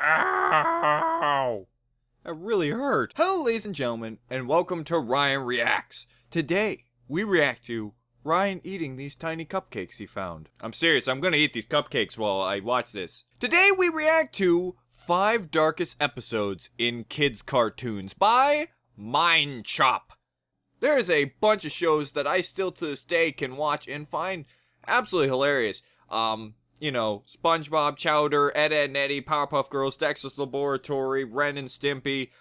Ow! That really hurt. Hello, ladies and gentlemen, and welcome to Ryan Reacts. Today, we react to Ryan eating these tiny cupcakes he found. I'm serious, I'm gonna eat these cupcakes while I watch this. Today, we react to 5 darkest episodes in kids' cartoons by Mind Chop. There is a bunch of shows that I still to this day can watch and find absolutely hilarious. SpongeBob, Chowder, Ed, Edd n Eddy, Powerpuff Girls, Dexter's Laboratory, Ren and Stimpy,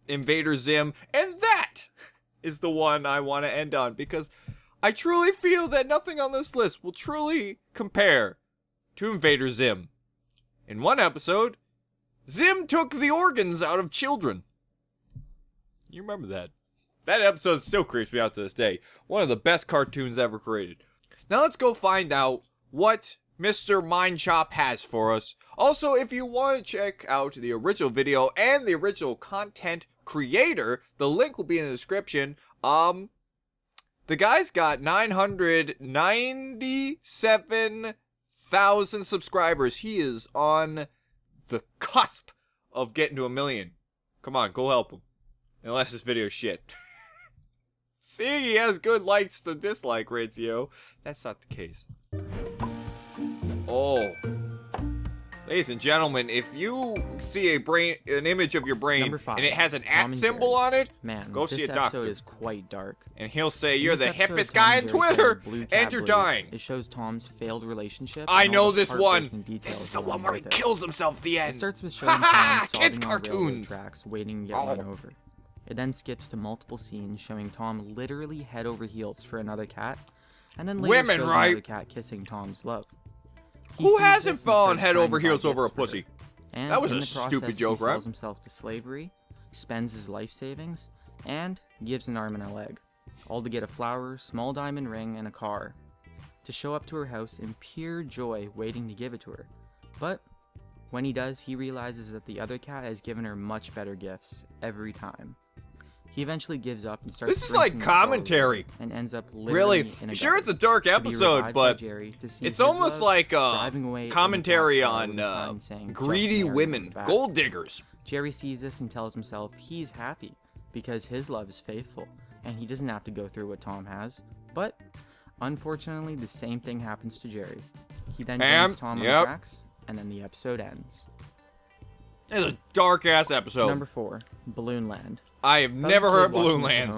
Invader Zim, and that is the one I want to end on because I truly feel that nothing on this list will truly compare to Invader Zim. In one episode, Zim took the organs out of children. You remember that? That episode still creeps me out to this day. One of the best cartoons ever created. Now let's go find out what Mr. Mind Chop has for us. Also, if you want to check out the original video and the original content creator, the link will be in the description. The guy's got 997,000 subscribers. He is on the cusp of getting to 1 million. Come on, go help him. Unless this video's shit. See, he has good likes to dislike ratio. That's not the case. Oh. Ladies and gentlemen, if you see an image of your brain and it has an @ symbol on it, go see a doctor. This episode is quite dark. And he'll say, you're the hippest guy on Twitter, and you're dying. It shows Tom's failed relationship. I know this one. This is the one where he kills himself at the end. It starts with showing Tom kids sobbing on railroad cartoons. tracks, waiting to get run over. It then skips to multiple scenes showing Tom literally head over heels for another cat, and then later shows another cat kissing Tom's love. Who hasn't fallen head over heels over a pussy? That was a stupid joke, right? He sells himself to slavery, spends his life savings, and gives an arm and a leg, all to get a flower, small diamond ring, and a car, to show up to her house in pure joy waiting to give it to her. But when he does, he realizes that the other cat has given her much better gifts every time. He eventually gives up and starts. This is like commentary. And ends up really in a sure it's a dark episode, but it's almost like a commentary on greedy women, gold diggers. Jerry sees this and tells himself he's happy because his love is faithful and he doesn't have to go through what Tom has. But unfortunately, the same thing happens to Jerry. He then joins Tom on the tracks, and then the episode ends. It's a dark ass episode. Number 4, Balloon Land. I have never heard Balloon Land.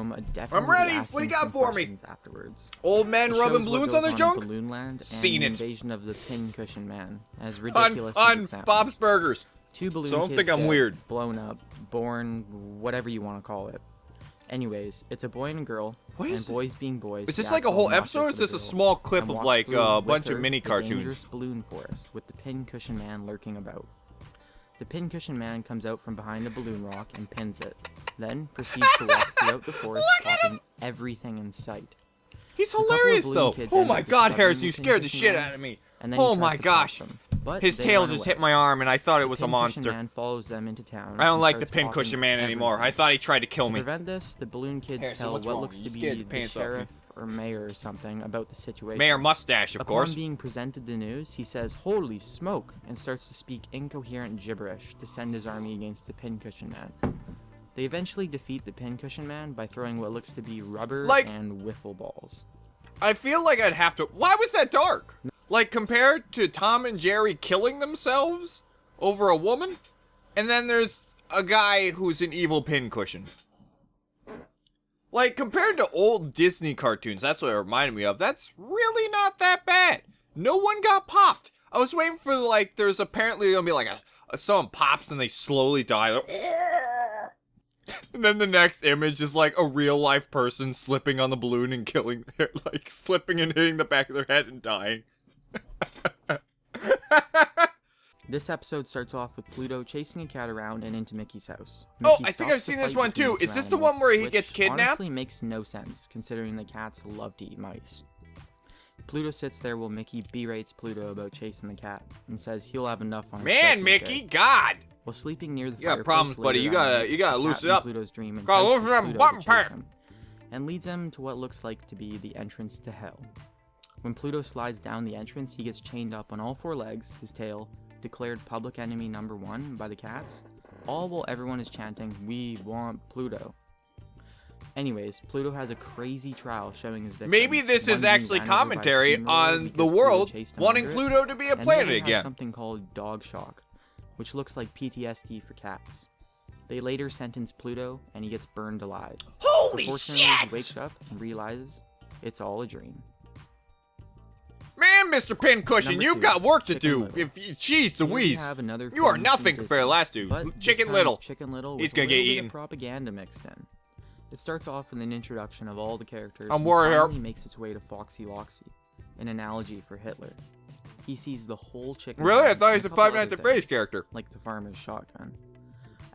I'm ready. What do you got for me? Afterwards. Old men rubbing balloons on their junk? Balloon Land and Seen it. The invasion of the Pincushion Man. As ridiculous on as it sounds. Bob's Burgers. 2 balloon so don't kids think I'm get weird. Blown up, born, whatever you want to call it. Anyways, it's a boy and a girl, and boys being boys. Is this like a whole episode, or is this a small clip of like a bunch of mini cartoons? Dangerous balloon forest with the Pincushion Man lurking about. The Pincushion Man comes out from behind a balloon rock and pins it, then proceeds to walk throughout the forest, popping everything in sight. He's hilarious though. Oh my god, Harris, you scared the shit out of me. Oh my gosh. His tail just hit my arm and I thought it was a monster. The Pincushion Man follows them into town. I don't like the Pincushion Man anymore. I thought he tried to kill me. To prevent this, the balloon kids tell what looks to be the sheriff or mayor or something about the situation. Mayor Mustache, of course. Upon being presented the news, he says, "Holy smoke," and starts to speak incoherent gibberish to send his army against the Pincushion Man. They eventually defeat the Pincushion Man by throwing what looks to be rubber and wiffle balls. I feel like I'd have to... Why was that dark? Like, compared to Tom and Jerry killing themselves over a woman? And then there's a guy who's an evil pincushion. Like, compared to old Disney cartoons, that's what it reminded me of. That's really not that bad. No one got popped. I was waiting for, like, there's apparently gonna be, like, someone pops and they slowly die. Like, and then the next image is, like, a real-life person slipping on the balloon and killing, like, slipping and hitting the back of their head and dying. This episode starts off with Pluto chasing a cat around and into Mickey's house. I think I've seen this one too. Is this the one where he gets kidnapped? Honestly makes no sense, considering the cats love to eat mice. Pluto sits there while Mickey berates Pluto about chasing the cat, and says he'll have enough on his Man, Mickey, God! While sleeping near the fireplace, got problems, buddy. You gotta loosen up. Pluto's dream and gotta loosen up, button pair. And leads him to what looks like to be the entrance to hell. When Pluto slides down the entrance, he gets chained up on all 4 legs, his tail, declared public enemy number 1 by the cats, all while everyone is chanting, "We want Pluto." Anyways, Pluto has a crazy trial showing his victims. Maybe this one is being actually ran over by a commentary steamroller on because the Pluto world chased him wanting under it, Pluto to be a and the planet other has again. something called dog shock, which looks like PTSD for cats. They later sentence Pluto, and he gets burned alive. Holy Unfortunately, shit! he wakes up and realizes it's all a dream. Man, Mr. Pincushion, Number you've 2, got work to Chicken do. Little. If you, jeez Here we Louise, have another you are famous nothing from compared to Disney, last dude. but this Chicken time Little. it's Chicken Little He's with gonna a get little bit eaten. of propaganda mixed in. It starts off with an introduction of all the characters. I'm and worried. finally makes its way to Foxy Loxy, an analogy for Hitler. He sees the whole chicken. Really? I farm thought he and was a couple Five Nights other at Freddy's things, character. like the farmer's shotgun.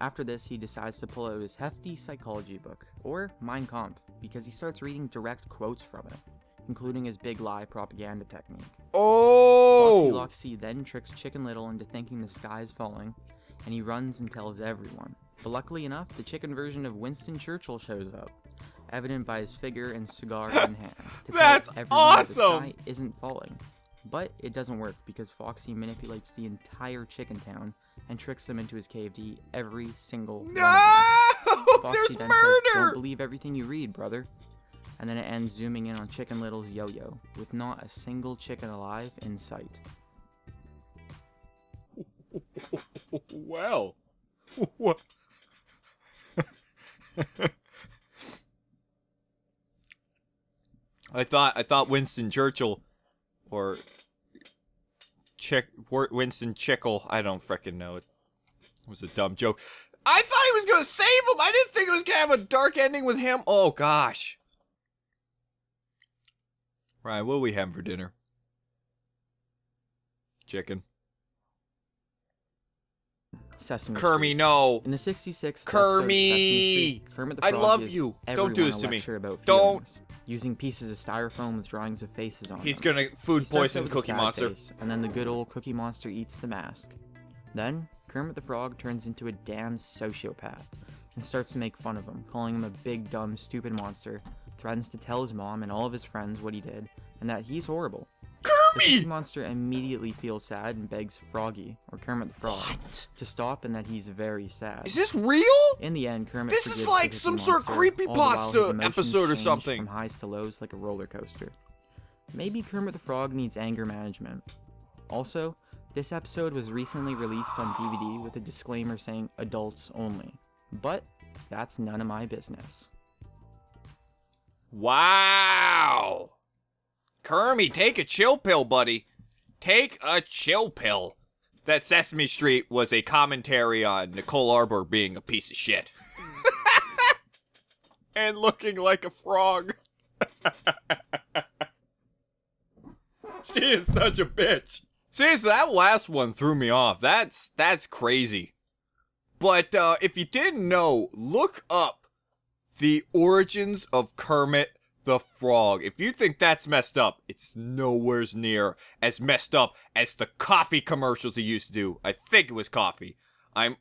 After this, he decides to pull out his hefty psychology book, or Mein Kampf, because he starts reading direct quotes from it, including his big lie propaganda technique. Oh! Foxy Loxy then tricks Chicken Little into thinking the sky is falling, and he runs and tells everyone. But luckily enough, the chicken version of Winston Churchill shows up, evident by his figure and cigar in hand, to That's tell everyone that the awesome! sky isn't falling. But it doesn't work because Foxy manipulates the entire chicken town and tricks them into his cave to eat every single one of them. No! There's Foxy then says, murder! "Don't believe everything you read, brother." And then it ends zooming in on Chicken Little's yo-yo, with not a single chicken alive in sight. Well. What? I thought Winston Churchill or Winston Chickle, I don't frickin' know. It was a dumb joke. I thought he was gonna save him. I didn't think it was gonna have a dark ending with him. Oh gosh. Ryan, what are we having for dinner? Chicken. Sesame Kermie, Street. no. In the 66th Kermie! episode of Sesame Street, Kermit the I Frog love gives you. Don't everyone do this a to me. lecture about Don't. feelings, using pieces of styrofoam with drawings of faces on He's them. gonna food He starts poison out with a Cookie sad Monster. face, and then the good old Cookie Monster eats the mask. Then, Kermit the Frog turns into a damn sociopath and starts to make fun of him, calling him a big, dumb, stupid monster, threatens to tell his mom and all of his friends what he did, and that he's horrible. The Cookie Kermit! Monster immediately feels sad and begs Froggy, or Kermit the Frog, What? to stop and that he's very sad. Is this real? In the end, Kermit This is forgives the like Cookie some sort of Monster, all the while his creepypasta emotions episode or change something. From highs to lows like a roller coaster. Maybe Kermit the Frog needs anger management. Also, this episode was recently released on DVD with a disclaimer saying adults only. But that's none of my business. Wow. Kermie, take a chill pill, buddy. Take a chill pill. That Sesame Street was a commentary on Nicole Arbor being a piece of shit. And looking like a frog. She is such a bitch. Seriously, that last one threw me off. That's crazy. But if you didn't know, look up the origins of Kermit the Frog. If you think that's messed up, it's nowhere near as messed up as the coffee commercials he used to do. I think it was coffee. I'm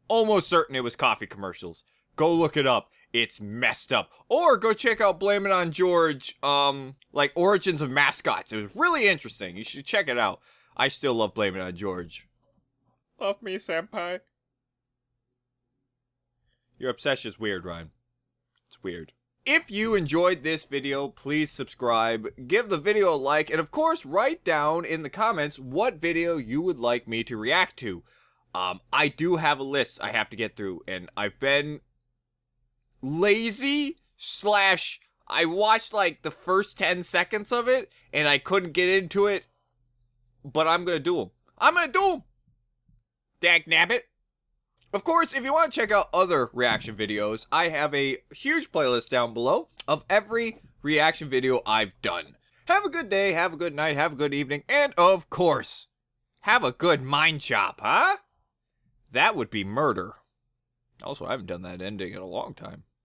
almost certain it was coffee commercials. Go look it up. It's messed up. Or go check out Blame It on George, like Origins of Mascots. It was really interesting. You should check it out. I still love Blame It on George. Love me, senpai. Your obsession's weird, Ryan. It's weird. If you enjoyed this video, please subscribe, give the video a like, and of course, write down in the comments what video you would like me to react to. I do have a list I have to get through, and I've been lazy / I watched like the first 10 seconds of it, and I couldn't get into it, but I'm gonna do them. I'm gonna do them! Dagnabbit. Of course, if you want to check out other reaction videos, I have a huge playlist down below of every reaction video I've done. Have a good day, have a good night, have a good evening, and of course, have a good mind chop, huh? That would be murder. Also, I haven't done that ending in a long time.